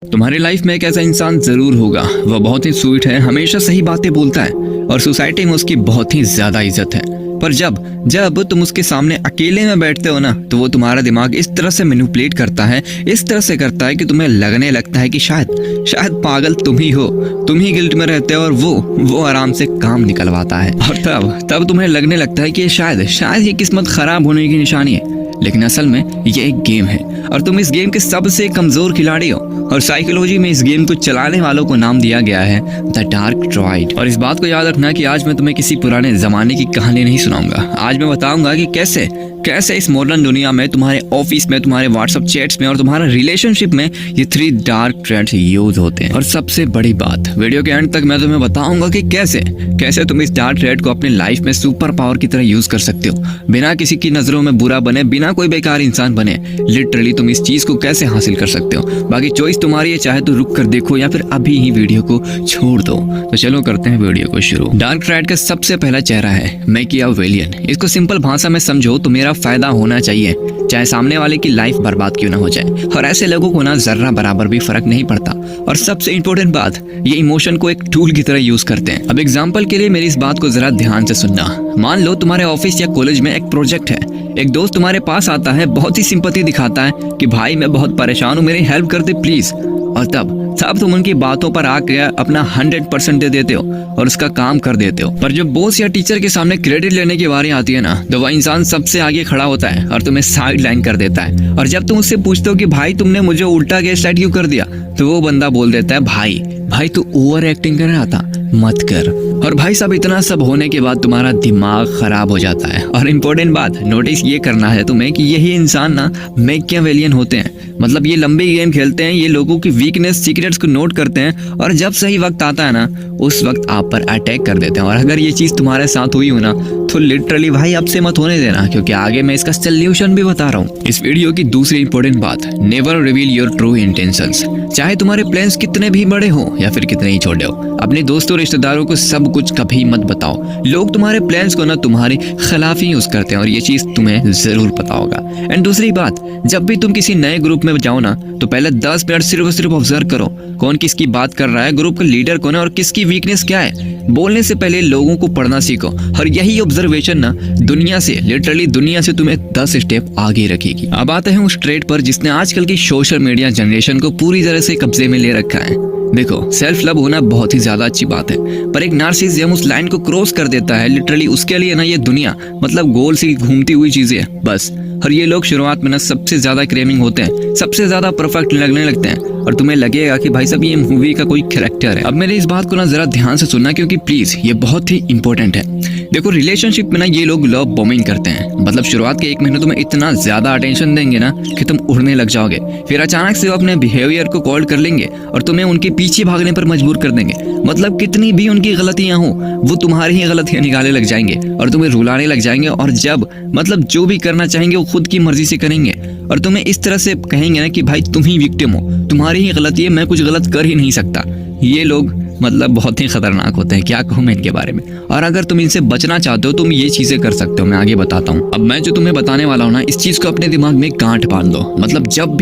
तुम्हारी लाइफ में एक ऐसा इंसान जरूर होगा, वह बहुत ही स्वीट है, हमेशा सही बातें बोलता है और सोसाइटी में उसकी बहुत ही ज्यादा इज्जत है। पर जब जब तुम उसके सामने अकेले में बैठते हो ना, तो वो तुम्हारा दिमाग इस तरह से मैनिपुलेट करता है, इस तरह से करता है कि तुम्हें लगने लगता है कि शायद पागल तुम ही हो, तुम ही गिल्ट में रहते हो और वो आराम से काम निकलवाता है। और तब तुम्हें लगने लगता है कि शायद ये किस्मत खराब होने की निशानी है, लेकिन असल में ये एक गेम है और तुम इस गेम के सबसे कमजोर खिलाड़ी हो। और साइकोलॉजी में इस गेम को चलाने वालों को नाम दिया गया है द डार्क ड्रॉइड। और इस बात को याद रखना कि आज मैं तुम्हें किसी पुराने जमाने की कहानी नहीं सुनाऊंगा। आज मैं बताऊंगा कि कैसे इस मॉडर्न दुनिया में, तुम्हारे ऑफिस में, तुम्हारे व्हाट्सएप चैट्स में और तुम्हारे रिलेशनशिप में ये 3 डार्क ट्रेड्स यूज होते हैं। और सबसे बड़ी बात, वीडियो के एंड तक मैं तुम्हें बताऊंगा कि कैसे तुम इस डार्क ट्रेड को अपनी लाइफ में सुपर पावर की तरह यूज कर सकते हो, बिना किसी की नजरों में बुरा बने, बिना कोई बेकार इंसान बने। लिटरली तुम इस चीज को कैसे हासिल कर सकते हो। बाकी चॉइस तुम्हारी है, चाहे तो रुक कर देखो या फिर अभी ही वीडियो को छोड़ दो। तो चलो करते हैं वीडियो को शुरू। डार्क ट्रेड का सबसे पहला चेहरा है मैकियावेलियन। इसको सिंपल भाषा में समझो तो मेरा फायदा होना चाहिए, चाहे सामने वाले की लाइफ बर्बाद क्यों ना हो जाए। और ऐसे लोगों को ना जर्रा बराबर भी फर्क नहीं पड़ता। और सबसे इंपॉर्टेंट बात, ये इमोशन को एक टूल की तरह यूज करते हैं। अब एग्जांपल के लिए मेरी इस बात को जरा ध्यान से सुनना। मान लो तुम्हारे ऑफिस या कॉलेज में एक प्रोजेक्ट है, एक दोस्त तुम्हारे पास आता है, बहुत ही सिंपैथी दिखाता है कि भाई मैं बहुत परेशान हूँ, मेरी हेल्प कर दे प्लीज। और तब तुम उनकी बातों पर आके अपना 100% दे देते हो और उसका काम कर देते हो। पर जब बॉस या टीचर के सामने क्रेडिट लेने की बारी आती है ना, तो वह इंसान सबसे आगे खड़ा होता है और तुम्हें साइड लाइन कर देता है। और जब तुम उससे पूछते हो कि भाई तुमने मुझे उल्टा गैस लाइट क्यों कर दिया, तो वो बंदा बोल देता है भाई तू ओवर एक्टिंग कर रहा था, मत कर। और भाई साहब इतना सब होने के बाद तुम्हारा दिमाग खराब हो जाता है। और इम्पोर्टेंट बात नोटिस ये करना है तुम्हें कि यही इंसान ना मैकियावेलियन होते हैं। मतलब ये लंबे गेम खेलते हैं, ये लोगों की वीकनेस सीक्रेट्स को नोट करते हैं और जब सही वक्त आता है ना, उस वक्त आप पर अटैक कर देते हैं। और अगर ये चीज तुम्हारे साथ हुई हो ना, तो लिटरली भाई अब से मत होने देना, क्योंकि आगे मैं इसका सोल्यूशन भी बता रहा हूँ। इस वीडियो की दूसरी इंपॉर्टेंट बात, never reveal your true intentions. चाहे तुम्हारे प्लान्स कितने भी बड़े हो या फिर कितने ही छोटे हो, अपने दोस्तों रिश्तेदारों को सब कुछ कभी मत बताओ। लोग तुम्हारे प्लान्स को ना तुम्हारे खिलाफ ही यूज करते हैं और ये चीज तुम्हें जरूर पता होगा। एंड दूसरी बात, जब भी तुम किसी नए ग्रुप में जाओ ना, तो पहले 10 मिनट सिर्फ ऑब्जर्व करो कौन किसकी बात कर रहा है, ग्रुप का लीडर कौन है और किसकी वीकनेस क्या है। बोलने से पहले लोगों को पढ़ना सीखो और यही ऑब्जर्वेशन ना लिटरली दुनिया से तुम्हें 10 स्टेप आगे रखेगी। अब आते हैं उस ट्रेड पर जिसने आजकल की सोशल मीडिया जनरेशन को पूरी तरह से कब्जे में ले रखा है। देखो, सेल्फ लव होना बहुत ही ज्यादा अच्छी बात है, पर एक नार्सिसिज्म उस लाइन को क्रॉस कर देता है। लिटरली उसके लिए ना ये दुनिया मतलब गोल सी घूमती हुई चीजें है बस। और ये लोग शुरुआत में ना सबसे ज्यादा क्रेमिंग होते हैं, सबसे ज्यादा परफेक्ट लगने लगते हैं और तुम्हें लगेगा कि भाई साहब ये मूवी का कोई कैरेक्टर है। अब मेरी इस बात को ना जरा ध्यान से सुनना, क्योंकि प्लीज ये बहुत ही इंपॉर्टेंट है। देखो, रिलेशनशिप में ना ये लोग लव बॉम्बिंग करते हैं। मतलब शुरुआत के 1 महीने तुम्हें इतना ज्यादा अटेंशन देंगे ना कि तुम उड़ने लग जाओगे। फिर अचानक से वो अपने बिहेवियर को कॉल कर लेंगे और तुम्हें उनके पीछे भागने पर मजबूर कर देंगे। मतलब कितनी भी उनकी गलतियां हो, वो तुम्हारी ही गलतियां निकालने लग जाएंगे और तुम्हें रुलाने लग जाएंगे। और जब जो भी करना चाहेंगे वो खुद की मर्जी से करेंगे और तुम्हें इस तरह से कहेंगे ना कि भाई तुम ही विक्टिम हो, तुम्हारी ही गलती है, मैं कुछ गलत कर ही नहीं सकता। ये लोग बहुत ही खतरनाक होते हैं, क्या कहूँ मैं इनके बारे में। और अगर तुम इनसे बचना चाहते हो, तुम ये चीजें कर सकते हो, मैं आगे बताता हूँ। अब मैं जो तुम्हें बताने वाला हूँ ना, इस चीज को अपने दिमाग में गांठ बांध दो। मतलब जब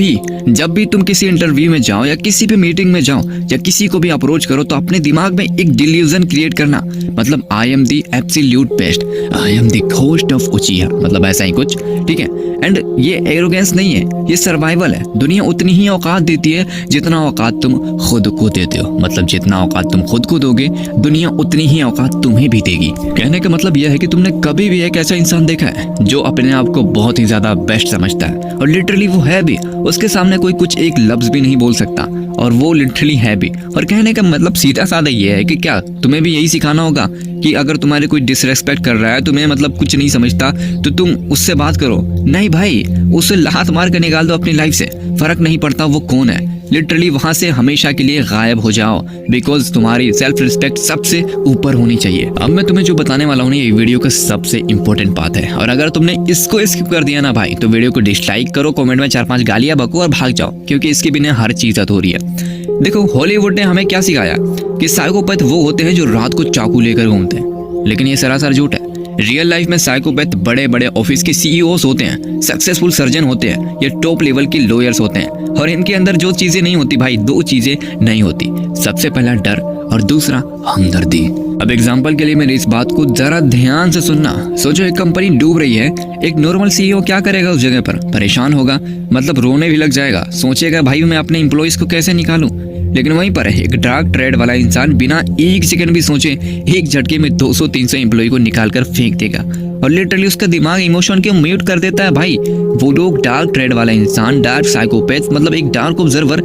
भी तुम किसी इंटरव्यू में जाओ या किसी भी मीटिंग में जाओ या किसी को भी अप्रोच करो, तो अपने दिमाग में एक डिल्यूजन क्रिएट करना। मतलब I am the absolute best, I am the ghost of Uchiha, मतलब ऐसा ही कुछ, ठीक है। एंड ये एरोगेंस नहीं है, ये सर्वाइवल है। दुनिया उतनी ही औकात देती है जितना औकात तुम खुद को देते हो। मतलब जितना औकात तुम खुद को दोगे, दुनिया उतनी ही औकात तुम्हें भी देगी। कहने का मतलब यह है कि तुमने कभी भी एक ऐसा इंसान देखा है जो अपने आप को बहुत ही ज्यादा बेस्ट समझता है और लिटरली वो है भी, उसके सामने कोई कुछ एक लफ्ज भी नहीं बोल सकता और वो लिटरली है भी। और कहने का मतलब सीधा साधा ये है कि क्या तुम्हें भी यही सिखाना होगा कि अगर तुम्हारे कोई डिसरेस्पेक्ट कर रहा है, तुम्हें कुछ नहीं समझता, तो तुम उससे बात करो? नहीं भाई, उसे लात मार कर निकाल दो अपनी लाइफ से, फर्क नहीं पड़ता वो कौन है। लिटरली वहां से हमेशा के लिए गायब हो जाओ, बिकॉज तुम्हारी सेल्फ रिस्पेक्ट सबसे ऊपर होनी चाहिए। अब मैं तुम्हें जो बताने वाला हूँ, ये वीडियो का सबसे इंपॉर्टेंट बात है। और अगर तुमने इसको स्किप कर दिया ना भाई, तो वीडियो को डिसलाइक करो, कमेंट में 4-5 गालियां बको और भाग जाओ, क्योंकि इसके बिना हर चीज अधूरी है। देखो, हॉलीवुड ने हमें क्या सिखाया कि साइकोपैथ वो होते हैं जो रात को चाकू लेकर घूमते हैं, लेकिन ये सरासर झूठ है। रियल लाइफ में साइकोपैथ बड़े बड़े ऑफिस के सीईओस होते हैं, सक्सेसफुल सर्जन होते हैं, ये टॉप लेवल के लॉयर्स होते हैं और इनके अंदर जो चीजें नहीं होती भाई, दो चीजें नहीं होती। सबसे पहला डर और दूसरा हमदर्दी। अब एग्जांपल के लिए मेरी इस बात को जरा ध्यान से सुनना। सोचो एक कंपनी डूब रही है, एक नॉर्मल सीईओ क्या करेगा उस जगह पर? परेशान होगा, मतलब रोने भी लग जाएगा, सोचेगा भाई मैं अपने एम्प्लॉइज को कैसे निकालूं। लेकिन वहीं पर एक डार्क ट्रेड वाला इंसान बिना एक सेकंड भी सोचे एक झटके में 200-300 एम्प्लॉय को निकाल कर फेंक देगा और लिटरली उसका दिमाग इमोशन के म्यूट कर देता है भाई। वो लोग डार्क ट्रेड वाला इंसान, डार्क साइकोपैथ, मतलब एक डार्क ऑब्जर्वर,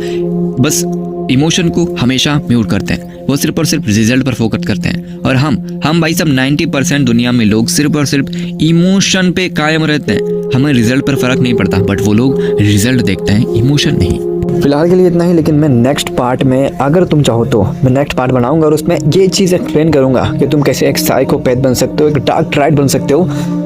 बस इमोशन को हमेशा म्यूट करते हैं। वो सिर्फ और सिर्फ रिजल्ट पर फोकस करते हैं। और हम भाई सब 90% दुनिया में लोग सिर्फ और सिर्फ इमोशन पे कायम रहते हैं। हमें रिजल्ट पर फर्क नहीं पड़ता, बट वो लोग रिजल्ट देखते हैं, इमोशन नहीं। फिलहाल के लिए इतना ही, लेकिन मैं नेक्स्ट पार्ट में, अगर तुम चाहो तो मैं नेक्स्ट पार्ट बनाऊंगा और उसमें ये चीज़ एक्सप्लेन करूंगा कि तुम कैसे एक साइकोपैथ बन सकते हो, एक डार्क ट्राइड बन सकते हो,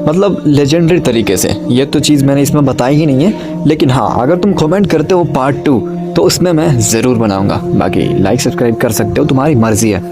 मतलब लेजेंडरी तरीके से। ये तो चीज़ मैंने इसमें बताई ही नहीं है, लेकिन हाँ अगर तुम कमेंट करते हो पार्ट 2 तो उसमें मैं ज़रूर बनाऊंगा। बाकी लाइक सब्सक्राइब कर सकते हो, तुम्हारी मर्जी है।